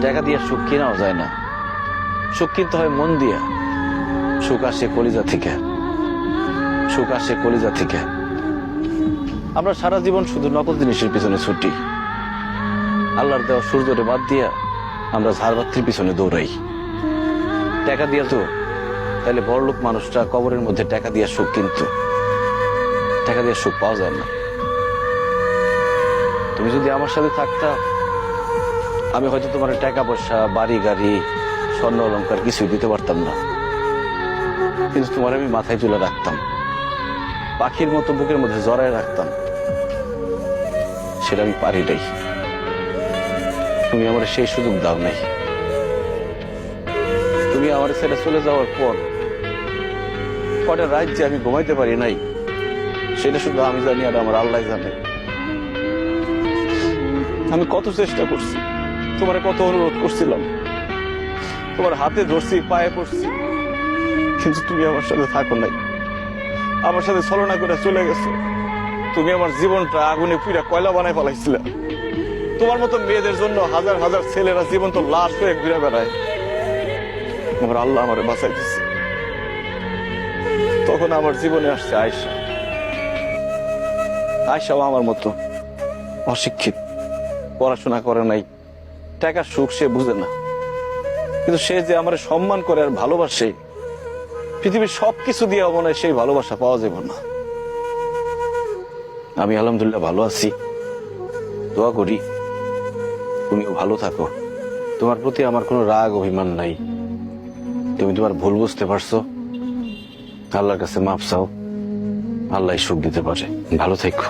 টাকা দিয়ে সুখ কেনাও যায় না, সুখ কিনতে হয় মন দিয়া। সুখ আসে কলিজা থেকে, সুখ আসে কলিজা থেকে। আমরা সারা জীবন শুধু নকল জিনিসের পিছনে ছুটি, আল্লাহর দেওয়া সূর্যরে বাদ দিয়া আমরা ঝাড়বাতির পিছনে দৌড়াই। টাকা দিয়া তো তাহলে বড়লোক মানুষটা কবরের মধ্যে টাকা দিয়া সুখ কিনতো, টাকা দিয়ে সুখ পাওয়া যায় না। তুমি যদি আমার সাথে থাকতা, আমি হয়তো তোমার টাকা পয়সা, বাড়ি গাড়ি, স্বর্ণ অলংকার কিছুই দিতে পারতাম না, কিন্তু তোমার আমি মাথায় তুলে রাখতাম, পাখির মতো বুকের মধ্যে জড়ায় রাখতাম। সেটা আমি পারি নাই, তুমি আমার সেই সুযোগ দাও নাই। তুমি আমার ছেড়ে চলে যাওয়ার পর কটা রাত যে আমি ঘুমাইতে পারি নাই, সেটা শুধু আমি জানি আর আমার আল্লাহ জানে। আমি কত চেষ্টা করছি, তোমার কত অনুরোধ করছিলাম, তোমার হাতে ধরছি, পায়ে পড়ছি, কিন্তু তুমি আমার সাথে থাকো নাই, আমার সাথে ছলনা করে চলে গেছো। তুমি আমার জীবনটা আগুনে পুরা কয়লা বানায় ফেলাইছিলে। তোমার মতো মেয়েদের জন্য হাজার হাজার ছেলেরা জীবন তো লাশ হয়ে ঘুরে বেড়ায়। আমার আল্লাহ আমারে বাঁচাই দিচ্ছে। তখন আমার জীবনে আসছে আয়েশা। আয়েশাও আমার মতো অশিক্ষিত, পড়াশোনা করে নাই, টাকার সুখ সে বুঝে না, কিন্তু সে যে আমার সম্মান করে আর ভালোবাসে, পৃথিবীর সবকিছু দিয়ে মনে হয় সেই ভালোবাসা পাওয়া যাবে না। আমি আলহামদুলিল্লাহ ভালো আছি, দোয়া করি তুমিও ভালো থাকো। তোমার প্রতি আমার কোনো রাগ অভিমান নাই, তুমি তোমার ভুল বুঝতে পারছো, আল্লাহর কাছে মাফ চাও, আল্লাহ সুখ দিতে পারে। ভালো থেকো।